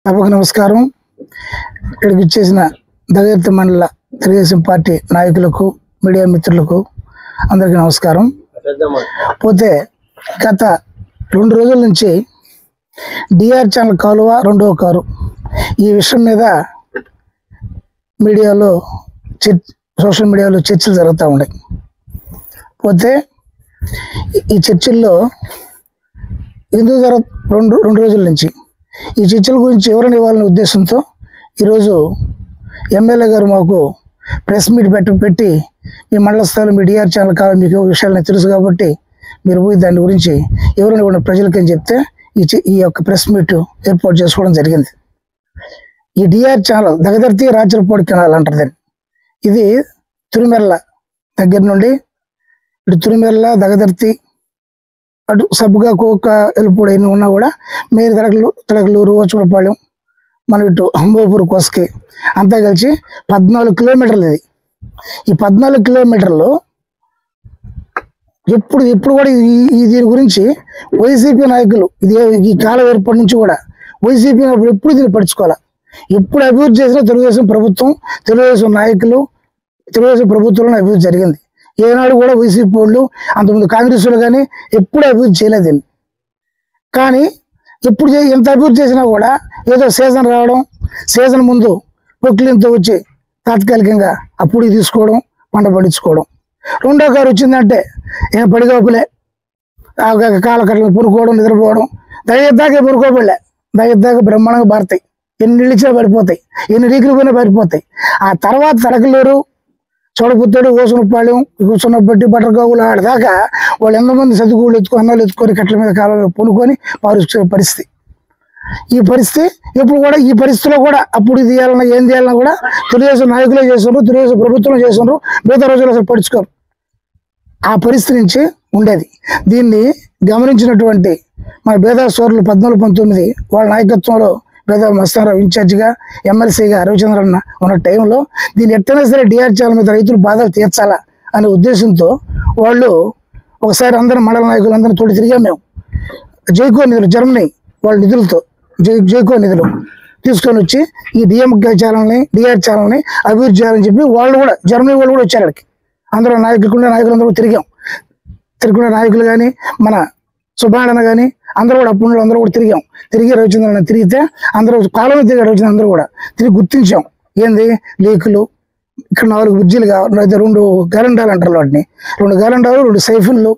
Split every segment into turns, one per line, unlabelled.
సభకు నమస్కారం. ఇక్కడికి ఇచ్చేసిన దగర్తి మండల తెలుగుదేశం పార్టీ నాయకులకు, మీడియా మిత్రులకు అందరికీ నమస్కారం. పోతే గత 2 రోజుల నుంచి డిఆర్ ఛానల్ కాలువ 2వ కారు ఈ విషయం మీద మీడియాలో సోషల్ మీడియాలో చర్చలు జరుగుతూ ఉన్నాయి. పోతే ఈ చర్చల్లో ఎందుకు రెండు రోజుల నుంచి ఈ చర్చల గురించి వివరణ ఇవ్వాలనే ఉద్దేశంతో ఈరోజు ఎమ్మెల్యే గారు మాకు ప్రెస్ మీట్ పెట్టి మీ మండల స్థాయిలో మీ డిఆర్ ఛానల్ కావాలి, మీకు విషయాలు తెలుసు కాబట్టి మీరు పోయి దాని గురించి వివరణ ఇవ్వండి ప్రజలకి అని చెప్తే ఈ యొక్క ప్రెస్ మీట్ ఏర్పాటు చేసుకోవడం జరిగింది. ఈ డిఆర్ ఛానల్ దగదర్తి రాచరపాడు కెనాల్ అంటారు. ఇది తిరుమెల్ల దగ్గర నుండి ఇటు తిరుమెల్ల, దగదర్తి, అటు సబ్బుగా కోక ఎలుపూడి ఎన్ని ఉన్నా కూడా మీరు తడకలూరు, వచ్చులపాలెం, మన ఇటు అంబోపూర్, కోసకి అంతా కలిసి 14 కిలోమీటర్లు. ఈ 14 కిలోమీటర్లు ఎప్పుడు కూడా దీని గురించి వైసీపీ నాయకులు ఈ కాలం ఏర్పడి నుంచి కూడా వైసీపీ ఎప్పుడు దీన్ని పడుచుకోవాలి. ఎప్పుడు అభివృద్ధి చేసినా తెలుగుదేశం ప్రభుత్వం, తెలుగుదేశం నాయకులు, తెలుగుదేశం ప్రభుత్వంలో అభివృద్ధి జరిగింది. ఏనాడు కూడా వైసీపీ వాళ్ళు, అంతకుముందు కాంగ్రెస్ వాళ్ళు కానీ ఎప్పుడు అభివృద్ధి చేయలేదు. కానీ ఎప్పుడు ఎంత అభివృద్ధి చేసినా కూడా ఏదో సీజన్ రావడం, సీజన్ ముందు పొక్కిలింతో వచ్చి తాత్కాలికంగా అప్పుడు తీసుకోవడం, పంట పండించుకోవడం. 2వ కారు వచ్చిందంటే ఏం పడిగోపులే, కాలకట్టలు పురుకోవడం, నిద్రపోవడం, దగదాకా పురుకోబడలే, దగదాకా బ్రహ్మాండంగా పారుతాయి. ఎన్ని ఇచ్చినా పడిపోతాయి, ఎన్ని రీకులు పోయినా పడిపోతాయి. ఆ తర్వాత తడకలూరు, చోడపుత్తడు, ఓసనపాలెం, కూర్చున్నబట్టి బట్టరగావులు ఆడదాకా వాళ్ళు ఎంతమంది చదువులు అన్నాలు ఎత్తుకొని కట్టల మీద కాలంలో పొనుకొని పారుకునే పరిస్థితి. ఈ పరిస్థితి ఎప్పుడు కూడా ఈ పరిస్థితిలో కూడా అప్పుడు ఇది చేయాలన్నా ఏం చేయాలన్నా కూడా తెలుగుదేశం నాయకులే చేస్తున్నారు, తెలుగుదేశం ప్రభుత్వం చేస్తున్నారు, మిగతా రోజులు అసలు పడుచుకోరు. ఆ పరిస్థితి నుంచి ఉండేది. దీన్ని గమనించినటువంటి మన బేదా సోర్లు 14-19 వాళ్ళ నాయకత్వంలో బేదా మస్తారావు ఇన్ఛార్జిగా, ఎమ్మెల్సీగా రవిచంద్రన్న ఉన్న టైంలో దీన్ని ఎట్టైనా సరే డిఆర్ ఛానల్ మీద రైతులు బాధలు తీర్చాలా అనే ఉద్దేశంతో వాళ్ళు ఒకసారి అందరం మండల నాయకులందరినీ తోటి తిరిగాం. మేము జైకో నిధులు, జర్మనీ వాళ్ళ నిధులతో జైకో నిధులు తీసుకొని వచ్చి ఈ డిఆర్ ఛానల్ని అభివృద్ధి చేయాలని చెప్పి వాళ్ళు కూడా, జర్మనీ వాళ్ళు కూడా వచ్చారు అక్కడికి. అందరూ నాయకులందరూ తిరుగుకునే నాయకులు కానీ, మన సుబ్బాడన్న కానీ అందరూ కూడా అప్పుడు అందరూ కూడా తిరిగి రవిచంద్రన్న తిరిగితే అందరూ కాలంలో తిరిగాడు. రవిచంద్ర అందరూ కూడా తిరిగి గుర్తించాం. ఏంది లీకులు, ఇక్కడ 4 బ్రిడ్జిలు కావాలి, 2 గ్యాలండాలు అంటారు వాటిని, 2 గ్యాలండాలు, 2 సైఫన్లు,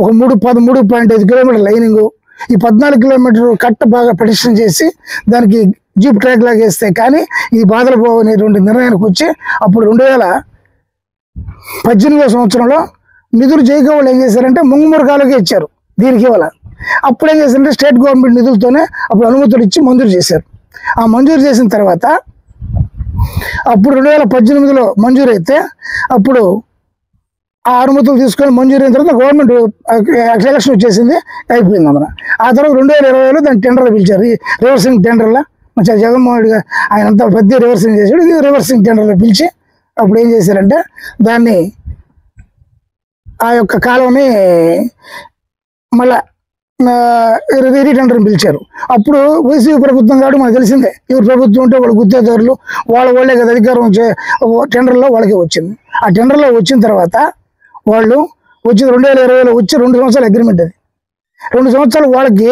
ఒక 13.5 కిలోమీటర్ లైనింగు, ఈ 14 కిలోమీటర్ కట్ట బాగా పటిష్టం చేసి దానికి జీప్ ట్రాక్ లాగా వేస్తే కానీ ఈ బాధలు పోవనేటువంటి నిర్ణయానికి వచ్చి అప్పుడు 2018 సంవత్సరంలో నిధులు జైకో వాళ్ళు ఏం చేశారంటే ముంగుమురకాలకే ఇచ్చారు. దీనికి ఇవ్వాల. అప్పుడు ఏం చేశారంటే స్టేట్ గవర్నమెంట్ నిధులతోనే అప్పుడు అనుమతులు ఇచ్చి మంజూరు చేశారు. ఆ మంజూరు చేసిన తర్వాత అప్పుడు 2018లో మంజూరు అయితే అప్పుడు ఆ అనుమతులు తీసుకొని మంజూరు అయిన తర్వాత గవర్నమెంట్ ఎలక్షన్ వచ్చేసింది, అయిపోయింది అన్న. ఆ తర్వాత 2020లో దాన్ని టెండర్లు పిలిచారు. ఈ రివర్సింగ్ టెండర్లా మంచిగా జగన్మోహన్ రెడ్డి ఆయన అంతా పెద్ద రివర్సింగ్ చేశాడు. ఇది రివర్సింగ్ టెండర్లో పిలిచి అప్పుడు ఏం చేశారంటే దాన్ని ఆ యొక్క కాలంని మళ్ళా టెండర్ని పిలిచారు. అప్పుడు వైసీపీ ప్రభుత్వం కాబట్టి మనకు తెలిసిందే, ఎవరు ప్రభుత్వం ఉంటే వాళ్ళు గుత్తేదారులు వాళ్ళే కదా అధికారం టెండర్లో వాళ్ళకే వచ్చింది. ఆ టెండర్లో వచ్చిన తర్వాత వాళ్ళు వచ్చి 2020లో వచ్చి 2 సంవత్సరాల అగ్రిమెంట్. అది 2 సంవత్సరాలు వాళ్ళకి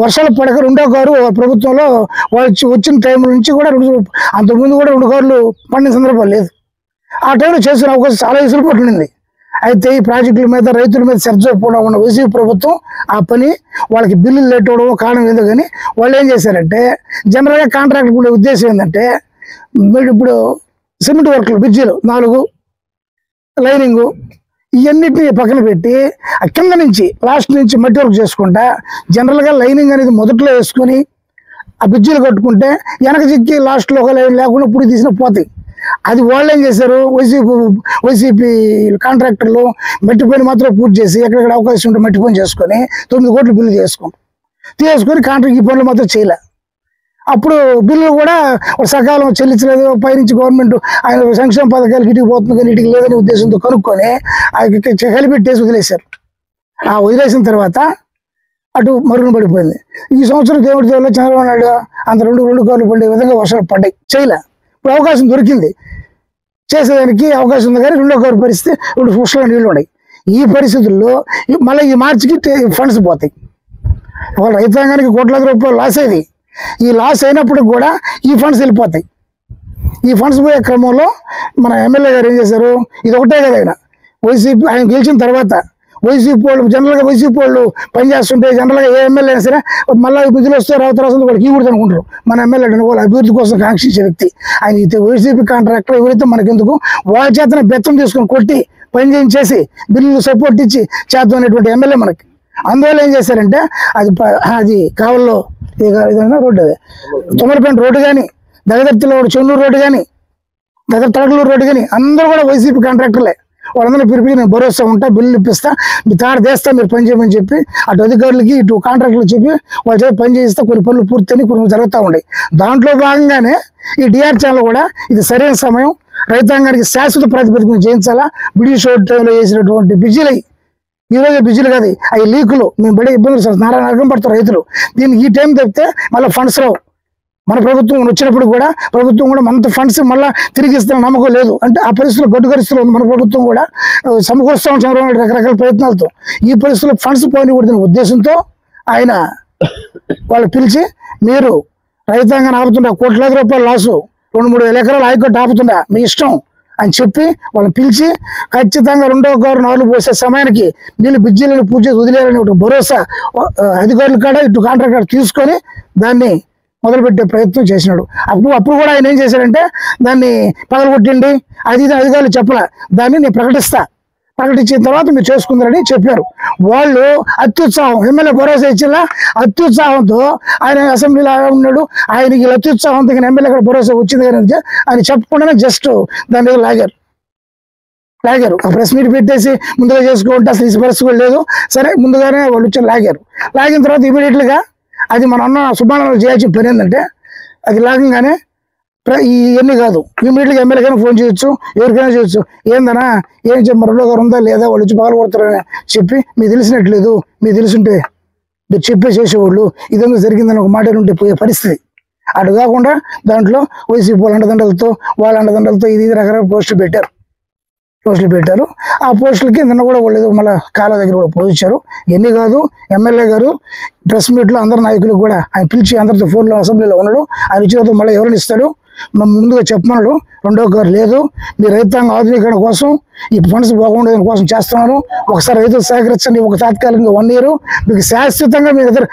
వర్షాలు పడక 2వ కారు ప్రభుత్వంలో వాళ్ళు వచ్చిన టైం నుంచి కూడా అంతకుముందు కూడా 2 కార్లు పండిన సందర్భాలు లేదు. ఆ టైంలో చేసిన అవకాశం చాలా ఇసులు పట్టింది. అయితే ఈ ప్రాజెక్టుల మీద, రైతుల మీద చర్చపోవడం ఉన్న వైసీపీ ప్రభుత్వం ఆ పని వాళ్ళకి బిల్లులు లేట్ అవ్వడం కారణం ఏందో కానీ వాళ్ళు ఏం చేశారంటే జనరల్గా కాంట్రాక్ట్ ఉండే ఉద్దేశం ఏంటంటే ఇప్పుడు సిమెంట్ వర్క్లు, బ్రిడ్జీలు 4 లైనింగు ఇవన్నిటిని పక్కన పెట్టి ఆ కింద నుంచి లాస్ట్ నుంచి మట్టి వర్క్ చేసుకుంటా జనరల్గా లైనింగ్ అనేది మొదట్లో వేసుకొని ఆ బ్రిడ్జీలు కట్టుకుంటే వెనక చిక్కి లాస్ట్లో ఒక లైన్ లేకుండా ఇప్పుడు తీసిన పోతాయి. అది వాళ్ళు ఏం చేశారు, వైసీపీ కాంట్రాక్టర్లు మట్టి పని మాత్రం పూర్తి చేసి ఎక్కడెక్కడ అవకాశం ఉంటే మట్టి పని చేసుకొని 9 కోట్లు బిల్లు తీసుకొని కాంట్రాక్ట్ ఈ పనులు మాత్రం చేయలే. అప్పుడు బిల్లు కూడా సకాలం చెల్లించలేదు. పైనుంచి గవర్నమెంట్ ఆయన సంక్షేమ పథకాలకి ఇటుకు పోతుంది కానీ ఇటుకి లేదనే ఉద్దేశంతో కనుక్కొని కలిపెట్టేసి వదిలేశారు. ఆ వదిలేసిన తర్వాత అటు మరుగున పడిపోయింది. ఈ సంవత్సరం దేవుడి దేవుళ్ళు చంద్రబాబు నాయుడు అంత రెండు కార్లు పడే విధంగా వర్షాలు పడ్డాయి, చేయలే. ఇప్పుడు అవకాశం దొరికింది, చేసేదానికి అవకాశం ఉంది, కానీ రెండో కారు పరిస్థితి ఇప్పుడు పుష్కలంగా నీళ్ళు ఉన్నాయి. ఈ పరిస్థితుల్లో మళ్ళీ ఈ మార్చికి ఫండ్స్ పోతాయి. వాళ్ళ రైతాంగానికి కోట్లాది రూపాయలు లాస్ అయ్యేది. ఈ లాస్ అయినప్పుడు కూడా ఈ ఫండ్స్ వెళ్ళిపోతాయి. ఈ ఫండ్స్ పోయే క్రమంలో మన ఎమ్మెల్యే గారు ఏం చేశారు, ఇది ఒకటే కదా ఆయన వైసీపీ ఆయన గెలిచిన తర్వాత వైసీపీ వాళ్ళు జనరల్గా వైసీపీ వాళ్ళు పనిచేస్తుంటే జనరల్గా ఏ ఎమ్మెల్యే అయినా సరే మళ్ళీ విధులు వస్తే రావతరాస్తుంది వాళ్ళకి ఇవ్వడదు అనుకుంటారు. మన ఎమ్మెల్యే వాళ్ళ అభివృద్ధి కోసం కాంక్షించే వ్యక్తి ఆయన. అయితే వైసీపీ కాంట్రాక్టర్ ఎవరైతే మనకెందుకు వాళ్ళ చేతన బెత్తం తీసుకొని కొట్టి పని చేయించేసి బిల్లులు సపోర్ట్ ఇచ్చి చేద్దాం అనేటువంటి ఎమ్మెల్యే మనకి. అందువల్ల ఏం చేశారంటే అది కావల్లో ఏదైనా రోడ్డు, అది తుమ్మలపేట రోడ్డు కానీ, దగదర్తిలో చెన్నూరు రోడ్డు కానీ, తడకలూరు రోడ్డు కానీ అందరూ కూడా వైసీపీ కాంట్రాక్టర్లే. వాళ్ళందరూ పిలిపి నేను భరోసా ఉంటా, బిల్లు ఇప్పిస్తా, మీ తాడు చేస్తా, మీరు పని చేయమని చెప్పి అటు అధికారులకి ఇటు కాంట్రాక్టర్లకు చెప్పి వాళ్ళ చేతి పని చేయిస్తా. కొన్ని పనులు పూర్తయి కొన్ని జరుగుతూ ఉన్నాయి. దాంట్లో భాగంగానే ఈ డిఆర్ ఛానల్ కూడా ఇది సరైన సమయం, రైతాంగానికి శాశ్వత ప్రాతిపదికన చేయించాలా. బ్రిటిష్ టైంలో చేసినటువంటి బిజీలు ఈరోజు బిజీలు కాదు, అవి లీకులు, మేము బడే ఇబ్బందులు నరకం పడతారు రైతులు. దీన్ని ఈ టైం తప్పితే మళ్ళీ ఫండ్స్ రావు. మన ప్రభుత్వం వచ్చినప్పుడు కూడా ప్రభుత్వం కూడా మనతో ఫండ్స్ మళ్ళీ తిరిగి ఇస్తున్న నమ్మకం లేదు. అంటే ఆ పరిస్థితుల్లో గడ్డు పరిస్థితులు ఉంది. మన ప్రభుత్వం కూడా సమకూరుస్తాం చంద్రబాబు రకరకాల ప్రయత్నాలతో. ఈ పరిస్థితుల్లో ఫండ్స్ పోనికూడదనే ఉద్దేశంతో ఆయన వాళ్ళు పిలిచి, మీరు రైతాంగాన్ని ఆపుతుండ కోట్లాది రూపాయల లాసు, 2-3 వేల ఎకరాలు ఆయకట్టు ఆపుతుండ మీ ఇష్టం అని చెప్పి వాళ్ళని పిలిచి ఖచ్చితంగా రెండో కారు నాలుగు పోసే సమయానికి నీళ్ళు బిజ్జీలను పూజ వదిలేయాలని ఒక భరోసా అధికారులు కాడ ఇటు కాంట్రాక్టర్ తీసుకొని దాన్ని మొదలుపెట్టే ప్రయత్నం చేసినాడు. అప్పుడు కూడా ఆయన ఏం చేశాడంటే దాన్ని పగలగొట్టిండి అది అధికారులు చెప్పలే, దాన్ని నేను ప్రకటించిన తర్వాత మీరు చేసుకుందరని చెప్పారు. వాళ్ళు అత్యుత్సాహం, ఎమ్మెల్యే భరోసా ఇచ్చేలా అత్యుత్సాహంతో ఆయన అసెంబ్లీలో ఉన్నాడు. ఆయనకి అత్యుత్సాహంతో ఎమ్మెల్యే కూడా భరోసా వచ్చింది కానీ ఆయన చెప్పకుండానే జస్ట్ దాని మీద లాగారు. ఆ ప్రెస్ మీట్ పెట్టేసి ముందుగా చేసుకుంటే అసలు ఈ పరిస్థితి కూడా లేదు. సరే ముందుగానే వాళ్ళు వచ్చి లాగిన తర్వాత ఇమీడియట్గా అది మన అన్న సుబ్బారావు చేయాల్సిన పని ఏంటంటే అది లాగంగానే ఇవన్నీ కాదు, ఇమీడియట్గా ఎమ్మెల్యేకైనా ఫోన్ చేయొచ్చు, ఎవరికైనా చేయొచ్చు. ఏందన్నా ఏం చెప్పి రెండో గారు ఉందా లేదా, వాళ్ళు వచ్చి పగలు కొడతారని చెప్పి మీకు తెలిసినట్లేదు, మీకు తెలుసుంటే మీరు చెప్పే చేసేవాళ్ళు ఇదంతా జరిగిందని ఒక మాట ఉంటే పోయే పరిస్థితి. అటు కాకుండా దాంట్లో వైసీపీ వాళ్ళ అండదండలతో ఇది రకరకాల పోస్టులు పెట్టారు. ఆ పోస్టులకి నిన్న కూడా వాళ్ళు మళ్ళీ కాళ్ళ దగ్గర కూడా పోయించారు. ఎన్ని కాదు ఎమ్మెల్యే గారు ప్రెస్ మీట్లో అందరు నాయకులకు కూడా ఆయన పిలిచి అందరితో ఫోన్లో అసెంబ్లీలో ఉన్నాడు. ఆయన ఇచ్చిన మళ్ళీ ఎవరిని ఇస్తాడు, ముందుగా చెప్పమన్నాడు. రెండో కారు లేదు, మీ రైతాంగ ఆధునీకరణ కోసం ఈ ఫండ్స్ బాగుండేదాని కోసం చేస్తున్నాను. ఒకసారి రైతులు సహకరించండి, ఒక తాత్కాలికంగా 1 year మీకు శాశ్వతంగా మీ దగ్గర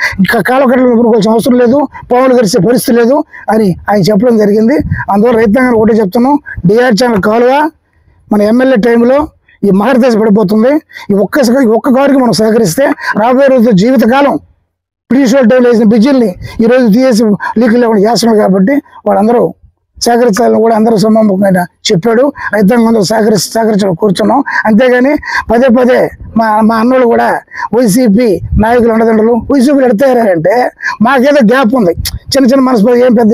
కాలకట్టలు ఎదుర్కోవాల్సిన అవసరం లేదు, పావులు గడిచే పరిస్థితి లేదు అని ఆయన చెప్పడం జరిగింది. అందువల్ల రైతాంగాన్ని ఒకటే చెప్తున్నాం, డిఆర్ ఛానల్ కాలువ మన ఎమ్మెల్యే టైంలో ఈ మహర్దశ పడిపోతుంది. ఈ ఒక్క కారుకి మనం సహకరిస్తే రాబోయే రోజు జీవితకాలం బ్రిటిష్ టైంలో వేసిన బిజ్జిల్ని ఈరోజు తీసేసి లీకులు లేకుండా చేస్తున్నారు. కాబట్టి వాళ్ళందరూ సహకరించాలని కూడా అందరూ సమాముఖంగా చెప్పాడు. రైతాంగంలో సహకరించడం కూర్చున్నాం. అంతేగాని పదే మా అన్నోళ్ళు కూడా వైసీపీ నాయకులు అండదండలు వైసీపీలు ఎడతారంటే మాకేదో గ్యాప్ ఉంది, చిన్న మనసు ఏం పెద్ద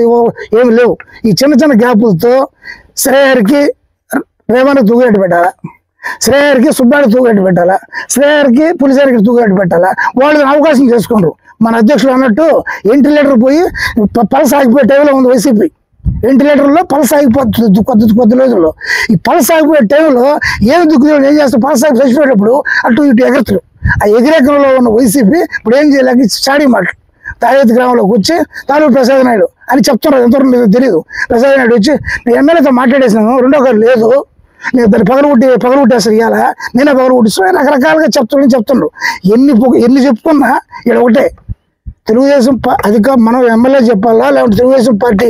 ఏమి లేవు. ఈ చిన్న గ్యాపులతో శ్రేయర్కి రేవానికి తూగేట్టు పెట్టాలా, శ్రేయర్కి సుబ్బాడికి తూగేట్టు పెట్టాలా, శ్రేయర్కి పులిసేరికి తూగేట్టు పెట్టాలా. వాళ్ళు అవకాశం చేసుకుంటారు. మన అధ్యక్షులు అన్నట్టు వెంటిలేటర్ పోయి పల్స్ ఆగిపోయే టైంలో ఉంది వైసీపీ. వెంటిలేటర్లో పల్స్ ఆగిపోతుంది కొద్ది రోజుల్లో. ఈ పల్స్ ఆగిపోయే టైంలో ఏమి దుక్కులు ఏం చేస్తారు, పల్స్ ఆగి చచ్చిపోయేటప్పుడు అటు ఇటు ఎగరుతారు. ఆ ఎగిరేకంలో ఉన్న వైసీపీ ఇప్పుడు ఏం చేయలేక స్టాడీ మాటలు తాగేతి గ్రామంలోకి వచ్చి తాలూకు ప్రసాద్ నాయుడు అని చెప్తున్నారు. ఎంతవరకు తెలియదు. ప్రసాద్ నాయుడు వచ్చి నేను ఎమ్మెల్యేతో మాట్లాడేసినాను, రెండో గారు లేదు, నేను దాన్ని పగలగొట్టేస్తారు, ఇవాళ నేనే పగలగొట్టిస్తాను రకరకాలుగా చెప్తుండ్రు. ఎన్ని చెప్పుకున్నా ఇక్కడ ఒకటే, తెలుగుదేశం మనం ఎమ్మెల్యే చెప్పాలా లేకపోతే తెలుగుదేశం పార్టీ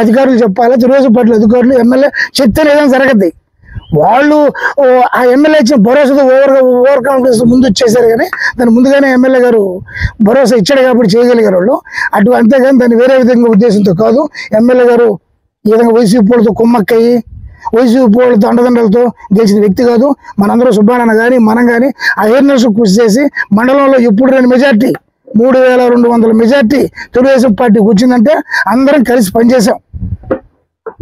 అధికారులు చెప్పాలా, తెలుగుదేశం పార్టీ అధికారులు ఎమ్మెల్యే చెప్తే ఏదైనా జరగద్ది. వాళ్ళు ఆ ఎమ్మెల్యే ఇచ్చిన భరోసాతో ఓవర్ కాన్ఫిడెన్స్ ముందు వచ్చేసారు. కానీ దాన్ని ముందుగానే ఎమ్మెల్యే గారు భరోసా ఇచ్చాడు కాబట్టి చేయగలిగారు వాళ్ళు. అంతేగాని దాన్ని వేరే విధంగా ఉద్దేశంతో కాదు. ఎమ్మెల్యే గారు ఈ విధంగా వైసీపీ వాళ్ళతో కుమ్మక్కయ్యి వైసీపీ వాళ్ళతో అండదండలతో గెలిచిన వ్యక్తి కాదు. మనందరూ సుబ్బారాయణ కానీ మనం కానీ అవేర్నెస్ కృషి చేసి మండలంలో ఎప్పుడు లేని మెజార్టీ 3200 మెజార్టీ తెలుగుదేశం పార్టీకి వచ్చిందంటే అందరం కలిసి పనిచేసాం.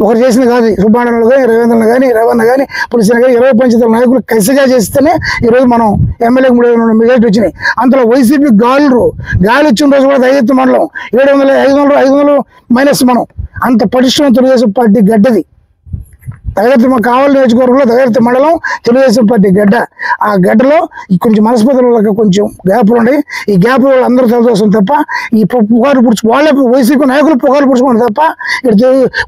ఒకరు చేసింది కాదు. సుబ్బారాయుడు కానీ, రవీంద్రన్ కానీ, రవణ కానీ, పులిసిన కానీ 20 పంచాయతీల నాయకులు కసిగా చేస్తేనే ఈరోజు మనం ఎమ్మెల్యేకి 300 మెజార్టీ వచ్చినాయి. అంతలో వైసీపీ గాలి వచ్చిన రోజు కూడా దైత్య మండలం 500 మైనస్ మనం అంత పటిష్టం తెలుగుదేశం పార్టీ గడ్డది. దగర్తి మా కావాలి నియోజకవర్గంలో దగర్తి మండలం తెలుగుదేశం పార్టీ గడ్డ. ఆ గడ్డలో కొంచెం మనస్పతులకు కొంచెం గ్యాపులు ఉన్నాయి. ఈ గ్యాప్ అందరూ తలదోసం తప్ప ఈ పుకారు పుడుచు వాళ్ళే వైసీపీ నాయకులు పుకారు పుడుచుకోండి తప్ప ఇక్కడ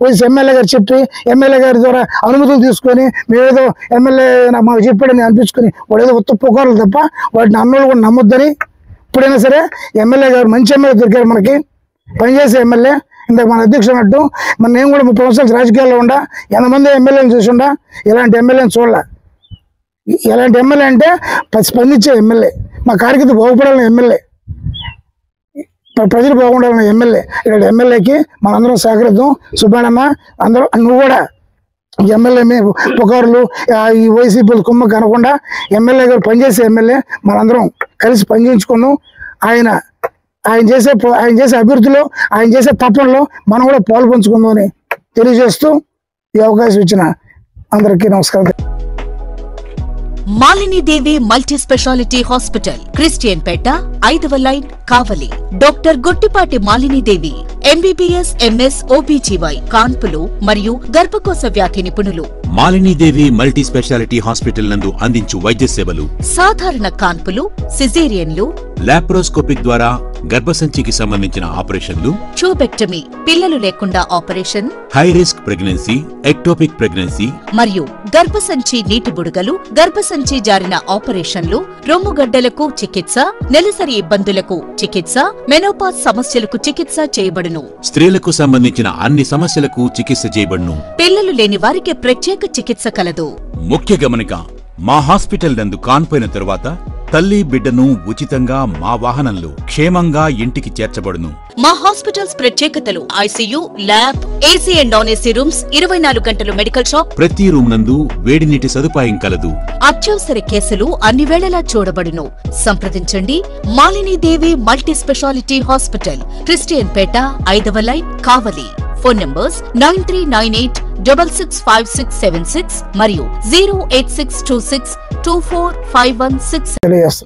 వైసీ ఎమ్మెల్యే గారు చెప్పి ఎమ్మెల్యే గారి ద్వారా అనుమతులు తీసుకొని మేమేదో ఎమ్మెల్యే మాకు చెప్పాడని అనిపించుకొని వాడు ఏదో ఉత్త పుకారులు తప్ప వాటిని అన్నోళ్ళు కూడా నమ్మొద్దని. ఇప్పుడైనా సరే ఎమ్మెల్యే గారు మంచి ఎమ్మెల్యే దొరికారు మనకి, పనిచేసే ఎమ్మెల్యే. ఇందాక మన అధ్యక్షుడు అన్నట్టు నేను కూడా 30 సంవత్సరాలు రాజకీయాల్లో ఉండా, ఎంతమంది ఎమ్మెల్యేలు చూసిండా, ఇలాంటి ఎమ్మెల్యేని చూడాల. ఎలాంటి ఎమ్మెల్యే అంటే స్పందించే ఎమ్మెల్యే, మా కార్యకర్త బాగుపడాలని ఎమ్మెల్యే, ప్రజలు బాగుండాలన్న ఎమ్మెల్యే. ఇక్కడ ఎమ్మెల్యేకి మనందరం సహకరిద్దాం. సుబ్బారాయణ అందరూ నువ్వు కూడా ఎమ్మెల్యే పుకారులు ఈ వైసీపీ కుమ్మ కనకుండా ఎమ్మెల్యే గారు పనిచేసే ఎమ్మెల్యే మనందరం కలిసి పనిచేయించుకుందాం. ఆయన చేసే అభివృద్ధిలో, ఆయన చేసే తపనలో మనం కూడా పాలు పంచుకుందామని తెలియజేస్తూ ఈ అవకాశం ఇచ్చిన అందరికీ నమస్కారం.
Malinidevi multi speciality hospital, Christian Peta, 5వ line, Kavali. Doctor Gottipati Malinidevi MBBS, MS, OBGY, కాన్పులు మరియు గర్భకోశ వ్యాధి నిపుణులు.
మాలినీదేవి మల్టీ స్పెషాలిటీ హాస్పిటల్ నందు అందించు వైద్య సేవలు:
సాధారణ కాన్పులు, సిజేరియన్లు,
లాప్రోస్కోపిక్ ద్వారా గర్భసంచికి సంబంధించిన ఆపరేషన్లు,
ట్యూబెక్టమీ, పిల్లలు లేకుండా operation,
high risk pregnancy, ectopic pregnancy
మరియు గర్భసంచి నీటి బుడగలు, గర్భసంచి జారిన ఆపరేషన్లు, రొమ్ముగడ్డలకు చికిత్స, నెలసరి ఇబ్బందులకు చికిత్స, మెనోపాజ్ సమస్యలకు చికిత్స చేయబడును.
స్త్రీలకు సంబంధించిన అన్ని సమస్యలకు చికిత్స చేయబడును.
పిల్లలు లేని వారికి ప్రత్యేక చికిత్స కలదు.
ముఖ్య గమనిక: మా హాస్పిటల్ నందు కాన్పోయిన తరువాత తల్లి బిడ్డను ఉచితంగా మా వాహనంలో క్షేమంగా ఇంటికి చేర్చబడును.
మా హాస్పిటల్స్ ప్రత్యేకతలు: ICU, lab, AC and non AC rooms, 24 గంటలు మెడికల్ షాప్,
ప్రతి రూమ్ నందు వేడి నీటి సదుపాయం కలదు.
అత్యవసర కేసులు అన్ని వేళలా చూడబడును. సంప్రదించండి. Malinidevi multi speciality hospital, Christian Peta, 5వ లైన్, కావలి. ఫోన్ నంబర్స్ 9398665676 మరియు 08626245166.